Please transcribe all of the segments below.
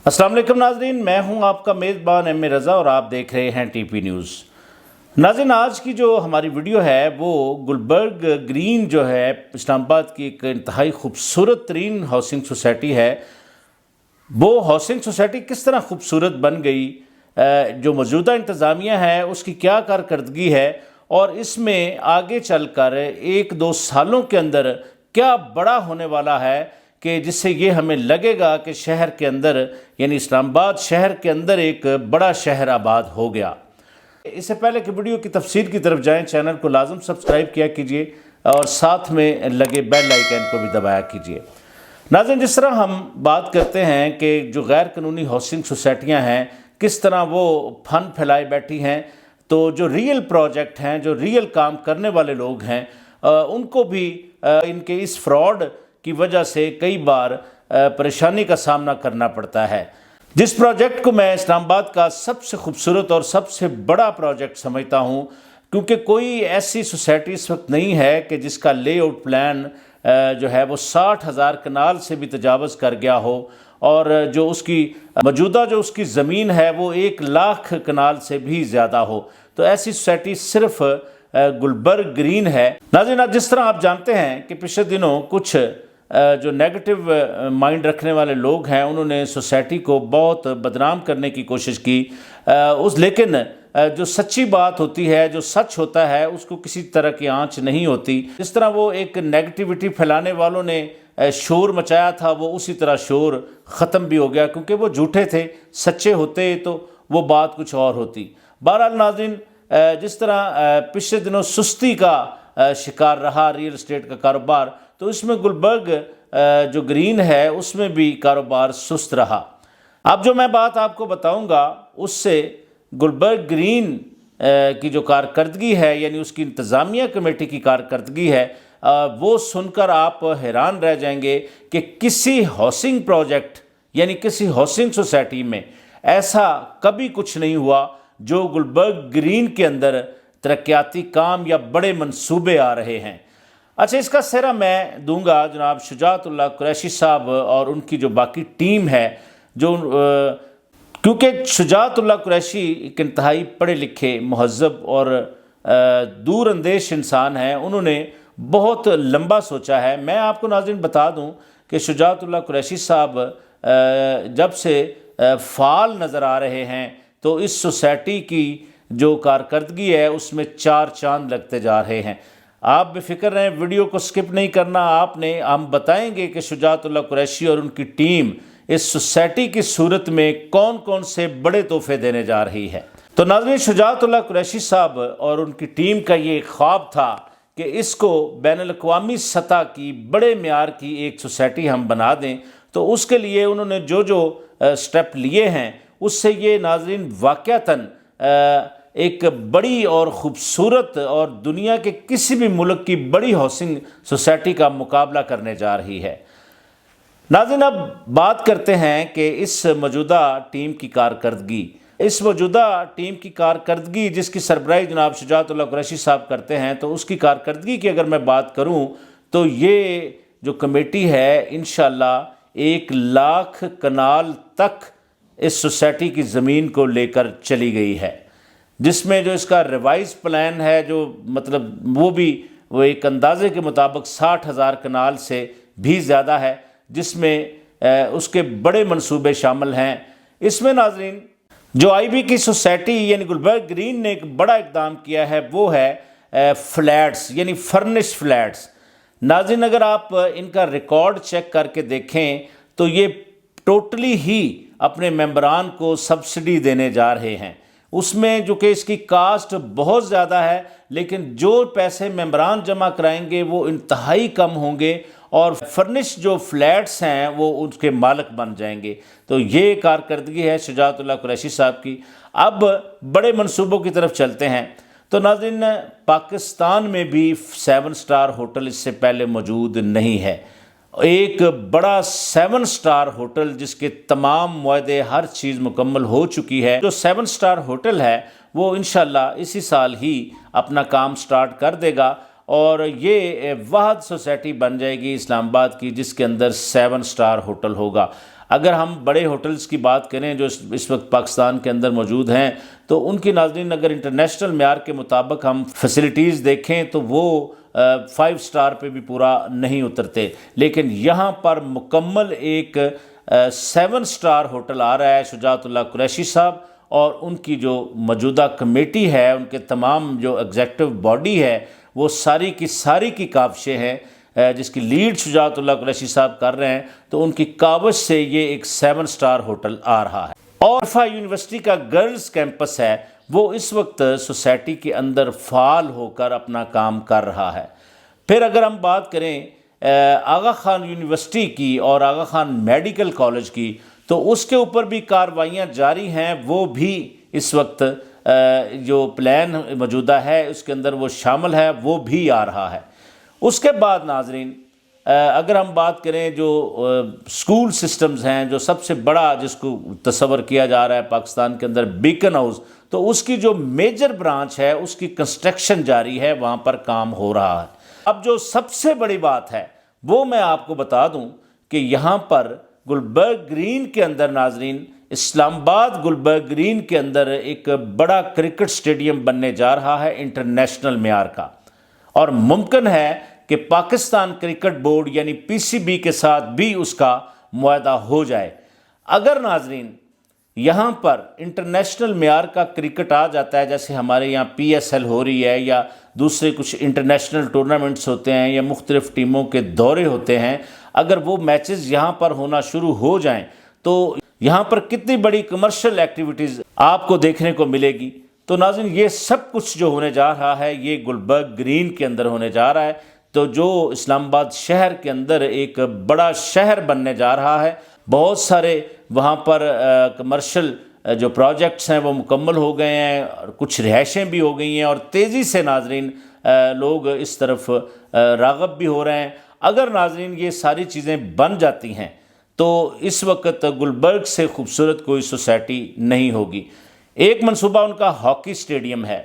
السلام علیکم ناظرین، میں ہوں آپ کا میزبان ایم اے رضا اور آپ دیکھ رہے ہیں ٹی پی نیوز۔ ناظرین، آج کی جو ہماری ویڈیو ہے وہ گلبرگ گرین جو ہے اسلام آباد کی ایک انتہائی خوبصورت ترین ہاؤسنگ سوسائٹی ہے۔ وہ ہاؤسنگ سوسائٹی کس طرح خوبصورت بن گئی، جو موجودہ انتظامیہ ہے اس کی کیا کارکردگی ہے، اور اس میں آگے چل کر ایک دو سالوں کے اندر کیا بڑا ہونے والا ہے کہ جس سے یہ ہمیں لگے گا کہ شہر کے اندر یعنی اسلام آباد شہر کے اندر ایک بڑا شہر آباد ہو گیا۔ اس سے پہلے کہ ویڈیو کی تفصیل کی طرف جائیں، چینل کو لازم سبسکرائب کیا کیجئے اور ساتھ میں لگے بیل آئیکن کو بھی دبایا کیجئے۔ ناظرین، جس طرح ہم بات کرتے ہیں کہ جو غیر قانونی ہاؤسنگ سوسائٹیاں ہیں کس طرح وہ پھن پھیلائے بیٹھی ہیں، تو جو ریئل پروجیکٹ ہیں، جو ریئل کام کرنے والے لوگ ہیں، ان کو بھی ان کے اس فراڈ کی وجہ سے کئی بار پریشانی کا سامنا کرنا پڑتا ہے۔ جس پروجیکٹ کو میں اسلام آباد کا سب سے خوبصورت اور سب سے بڑا پروجیکٹ سمجھتا ہوں، کیونکہ کوئی ایسی سوسائٹی اس وقت نہیں ہے کہ جس کا لے آؤٹ پلان جو ہے وہ 60,000 کنال سے بھی تجاوز کر گیا ہو، اور جو اس کی موجودہ جو اس کی زمین ہے وہ 1,00,000 کنال سے بھی زیادہ ہو۔ تو ایسی سوسائٹی صرف گلبرگ گرین ہے۔ ناظرین، جس طرح آپ جانتے ہیں کہ پچھلے دنوں کچھ جو نیگیٹو مائنڈ رکھنے والے لوگ ہیں انہوں نے سوسائٹی کو بہت بدنام کرنے کی کوشش کی، لیکن جو سچی بات ہوتی ہے، جو سچ ہوتا ہے، اس کو کسی طرح کی آنچ نہیں ہوتی۔ جس طرح وہ ایک نیگیٹیوٹی پھیلانے والوں نے شور مچایا تھا، وہ اسی طرح شور ختم بھی ہو گیا، کیونکہ وہ جھوٹے تھے۔ سچے ہوتے تو وہ بات کچھ اور ہوتی۔ بہرحال ناظرین، جس طرح پچھلے دنوں سستی کا شکار رہا ریئل اسٹیٹ کا کاروبار، تو اس میں گلبرگ جو گرین ہے اس میں بھی کاروبار سست رہا۔ اب جو میں بات آپ کو بتاؤں گا اس سے گلبرگ گرین کی جو کارکردگی ہے، یعنی اس کی انتظامیہ کمیٹی کی کارکردگی ہے، وہ سن کر آپ حیران رہ جائیں گے کہ کسی ہاؤسنگ پروجیکٹ یعنی کسی ہاؤسنگ سوسائٹی میں ایسا کبھی کچھ نہیں ہوا جو گلبرگ گرین کے اندر ترقیاتی کام یا بڑے منصوبے آ رہے ہیں۔ اچھا، اس کا سہرا میں دوں گا جناب شجاعت اللہ قریشی صاحب اور ان کی جو باقی ٹیم ہے، کیونکہ شجاعت اللہ قریشی ایک انتہائی پڑھے لکھے، مہذب اور دور اندیش انسان ہیں۔ انہوں نے بہت لمبا سوچا ہے۔ میں آپ کو ناظرین بتا دوں کہ شجاعت اللہ قریشی صاحب جب سے فعال نظر آ رہے ہیں تو اس سوسائٹی کی جو کارکردگی ہے اس میں 4 چاند لگتے جا رہے ہیں۔ آپ بے فکر رہیں، ویڈیو کو سکپ نہیں کرنا آپ نے۔ ہم بتائیں گے کہ شجاعت اللہ قریشی اور ان کی ٹیم اس سوسائٹی کی صورت میں کون کون سے بڑے تحفے دینے جا رہی ہے۔ تو ناظرین، شجاعت اللہ قریشی صاحب اور ان کی ٹیم کا یہ خواب تھا کہ اس کو بین الاقوامی سطح کی بڑے معیار کی ایک سوسائٹی ہم بنا دیں۔ تو اس کے لیے انہوں نے جو سٹیپ لیے ہیں اس سے یہ ناظرین واقعتاً ایک بڑی اور خوبصورت اور دنیا کے کسی بھی ملک کی بڑی ہاؤسنگ سوسائٹی کا مقابلہ کرنے جا رہی ہے۔ ناظرین، اب بات کرتے ہیں کہ اس موجودہ ٹیم کی کارکردگی۔ اس موجودہ ٹیم کی کارکردگی جس کی سربراہی جناب شجاعت اللہ قریشی صاحب کرتے ہیں، تو اس کی کارکردگی کی اگر میں بات کروں تو یہ جو کمیٹی ہے انشاءاللہ 1,00,000 کنال تک اس سوسائٹی کی زمین کو لے کر چلی گئی ہے، جس میں جو اس کا ریوائز پلان ہے جو مطلب وہ ایک اندازے کے مطابق 60,000 کنال سے بھی زیادہ ہے، جس میں اس کے بڑے منصوبے شامل ہیں۔ اس میں ناظرین جو آئی بی کی سوسائٹی یعنی گلبرگ گرین نے ایک بڑا اقدام کیا ہے وہ ہے فلیٹس یعنی فرنش فلیٹس۔ ناظرین، اگر آپ ان کا ریکارڈ چیک کر کے دیکھیں تو یہ ٹوٹلی ہی اپنے ممبران کو سبسڈی دینے جا رہے ہیں۔ اس میں جو کہ اس کی کاسٹ بہت زیادہ ہے، لیکن جو پیسے ممبران جمع کرائیں گے وہ انتہائی کم ہوں گے، اور فرنش جو فلیٹس ہیں وہ اس کے مالک بن جائیں گے۔ تو یہ کارکردگی ہے شجاعت اللہ قریشی صاحب کی۔ اب بڑے منصوبوں کی طرف چلتے ہیں۔ تو ناظرین، پاکستان میں بھی 7 سٹار ہوٹل اس سے پہلے موجود نہیں ہے۔ ایک بڑا 7 سٹار ہوٹل جس کے تمام معاہدے ہر چیز مکمل ہو چکی ہے۔ جو 7 سٹار ہوٹل ہے وہ انشاءاللہ اسی سال ہی اپنا کام سٹارٹ کر دے گا، اور یہ واحد سوسائٹی بن جائے گی اسلام آباد کی جس کے اندر 7 سٹار ہوٹل ہوگا۔ اگر ہم بڑے ہوٹلز کی بات کریں جو اس وقت پاکستان کے اندر موجود ہیں تو ان کی ناظرین اگر انٹرنیشنل معیار کے مطابق ہم فیسلٹیز دیکھیں تو وہ 5 سٹار پہ بھی پورا نہیں اترتے، لیکن یہاں پر مکمل ایک 7 سٹار ہوٹل آ رہا ہے شجاعت اللہ قریشی صاحب، اور ان کی جو موجودہ کمیٹی ہے، ان کے تمام جو ایگزیکٹو باڈی ہے وہ ساری کی کاوشیں ہیں جس کی لیڈ شجاعت اللہ قریشی صاحب کر رہے ہیں، تو ان کی کاوش سے یہ ایک 7 سٹار ہوٹل آ رہا ہے۔ اور یونیورسٹی کا گرلز کیمپس ہے وہ اس وقت سوسائٹی کے اندر فعال ہو کر اپنا کام کر رہا ہے۔ پھر اگر ہم بات کریں آغا خان یونیورسٹی کی اور آغا خان میڈیکل کالج کی، تو اس کے اوپر بھی کارروائیاں جاری ہیں، وہ بھی اس وقت جو پلان موجودہ ہے اس کے اندر وہ شامل ہے، وہ بھی آ رہا ہے۔ اس کے بعد ناظرین اگر ہم بات کریں جو سکول سسٹمز ہیں، جو سب سے بڑا جس کو تصور کیا جا رہا ہے پاکستان کے اندر بیکن ہاؤس، تو اس کی جو میجر برانچ ہے اس کی کنسٹرکشن جاری ہے، وہاں پر کام ہو رہا ہے۔ اب جو سب سے بڑی بات ہے وہ میں آپ کو بتا دوں کہ یہاں پر گلبرگ گرین کے اندر ناظرین، اسلام آباد گلبرگ گرین کے اندر ایک بڑا کرکٹ سٹیڈیم بننے جا رہا ہے انٹرنیشنل معیار کا، اور ممکن ہے کہ پاکستان کرکٹ بورڈ یعنی PCB کے ساتھ بھی اس کا معاہدہ ہو جائے۔ اگر ناظرین یہاں پر انٹرنیشنل معیار کا کرکٹ آ جاتا ہے، جیسے ہمارے یہاں PSL ہو رہی ہے یا دوسرے کچھ انٹرنیشنل ٹورنامنٹس ہوتے ہیں یا مختلف ٹیموں کے دورے ہوتے ہیں، اگر وہ میچز یہاں پر ہونا شروع ہو جائیں تو یہاں پر کتنی بڑی کمرشل ایکٹیویٹیز آپ کو دیکھنے کو ملے گی۔ تو ناظرین یہ سب کچھ جو ہونے جا رہا ہے یہ گلبرگ گرین کے اندر ہونے جا رہا ہے، تو جو اسلام آباد شہر کے اندر ایک بڑا شہر بننے جا رہا ہے۔ بہت سارے وہاں پر کمرشل جو پروجیکٹس ہیں وہ مکمل ہو گئے ہیں، اور کچھ رہائشیں بھی ہو گئی ہیں، اور تیزی سے ناظرین لوگ اس طرف راغب بھی ہو رہے ہیں۔ اگر ناظرین یہ ساری چیزیں بن جاتی ہیں تو اس وقت گلبرگ سے خوبصورت کوئی سوسائٹی نہیں ہوگی۔ ایک منصوبہ ان کا ہاکی سٹیڈیم ہے،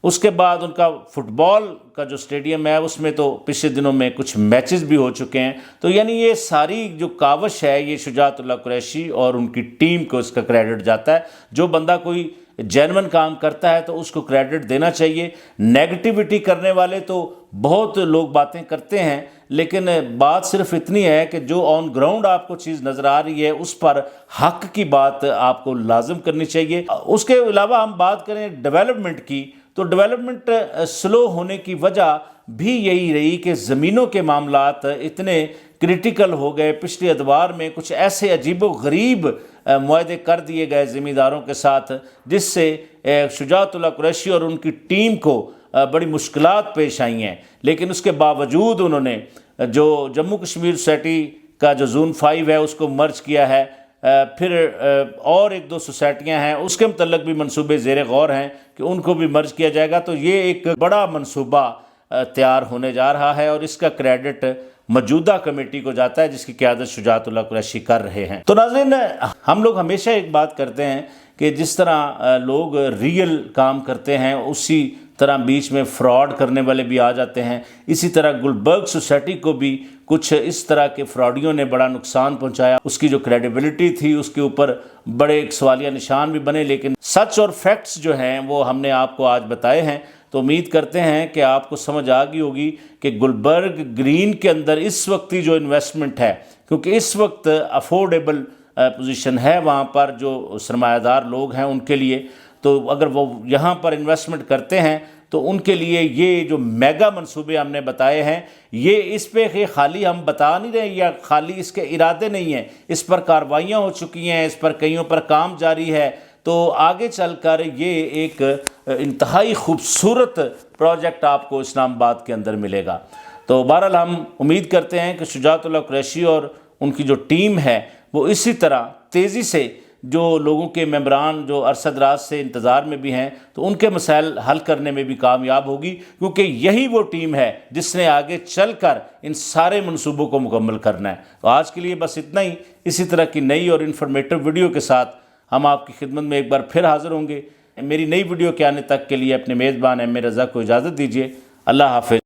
اس کے بعد ان کا فٹ بال کا جو سٹیڈیم ہے اس میں تو پچھلے دنوں میں کچھ میچز بھی ہو چکے ہیں۔ تو یعنی یہ ساری جو کاوش ہے یہ شجاعت اللہ قریشی اور ان کی ٹیم کو اس کا کریڈٹ جاتا ہے۔ جو بندہ کوئی جینون کام کرتا ہے تو اس کو کریڈٹ دینا چاہیے۔ نیگیٹیوٹی کرنے والے تو بہت لوگ باتیں کرتے ہیں، لیکن بات صرف اتنی ہے کہ جو آن گراؤنڈ آپ کو چیز نظر آ رہی ہے اس پر حق کی بات آپ کو لازم کرنی چاہیے۔ اس کے علاوہ ہم بات کریں ڈیولپمنٹ کی، تو ڈیولپمنٹ سلو ہونے کی وجہ بھی یہی رہی کہ زمینوں کے معاملات اتنے کریٹیکل ہو گئے۔ پچھلے ادوار میں کچھ ایسے عجیب و غریب معاہدے کر دیے گئے زمینداروں کے ساتھ، جس سے شجاعت اللہ قریشی اور ان کی ٹیم کو بڑی مشکلات پیش آئی ہیں، لیکن اس کے باوجود انہوں نے جو جموں کشمیر سوسائٹی کا جو زون 5 ہے اس کو مرج کیا ہے۔ پھر اور 1-2 سوسائٹیاں ہیں اس کے متعلق بھی منصوبے زیر غور ہیں کہ ان کو بھی مرج کیا جائے گا۔ تو یہ ایک بڑا منصوبہ تیار ہونے جا رہا ہے، اور اس کا کریڈٹ موجودہ کمیٹی کو جاتا ہے جس کی قیادت شجاعت اللہ قریشی کر رہے ہیں۔ تو ناظرین ہم لوگ ہمیشہ ایک بات کرتے ہیں کہ جس طرح لوگ ریئل کام کرتے ہیں اسی طرح بیچ میں فراڈ کرنے والے بھی آ جاتے ہیں۔ اسی طرح گلبرگ سوسائٹی کو بھی کچھ اس طرح کے فراڈیوں نے بڑا نقصان پہنچایا۔ اس کی جو کریڈیبلٹی تھی اس کے اوپر بڑے ایک سوالیہ نشان بھی بنے، لیکن سچ اور فیکٹس جو ہیں وہ ہم نے آپ کو آج بتائے ہیں۔ تو امید کرتے ہیں کہ آپ کو سمجھ آ گئی ہوگی کہ گلبرگ گرین کے اندر اس وقت جو انویسٹمنٹ ہے، کیونکہ اس وقت افورڈیبل پوزیشن ہے وہاں پر جو سرمایہ دار لوگ ہیں ان کے لیے، تو اگر وہ یہاں پر انویسٹمنٹ کرتے ہیں تو ان کے لیے یہ جو میگا منصوبے ہم نے بتائے ہیں، یہ اس پہ خالی ہم بتا نہیں رہے یا خالی اس کے ارادے نہیں ہیں، اس پر کارروائیاں ہو چکی ہیں، اس پر کئیوں پر کام جاری ہے۔ تو آگے چل کر یہ ایک انتہائی خوبصورت پروجیکٹ آپ کو اسلام آباد کے اندر ملے گا۔ تو بہرحال ہم امید کرتے ہیں کہ شجاعت اللہ قریشی اور ان کی جو ٹیم ہے وہ اسی طرح تیزی سے جو لوگوں کے ممبران جو عرصہ دراز سے انتظار میں بھی ہیں تو ان کے مسائل حل کرنے میں بھی کامیاب ہوگی، کیونکہ یہی وہ ٹیم ہے جس نے آگے چل کر ان سارے منصوبوں کو مکمل کرنا ہے۔ تو آج کے لیے بس اتنا ہی۔ اسی طرح کی نئی اور انفارمیٹو ویڈیو کے ساتھ ہم آپ کی خدمت میں ایک بار پھر حاضر ہوں گے۔ میری نئی ویڈیو کے آنے تک کے لیے اپنے میزبان ایم اے رضا کو اجازت دیجیے۔ اللہ حافظ۔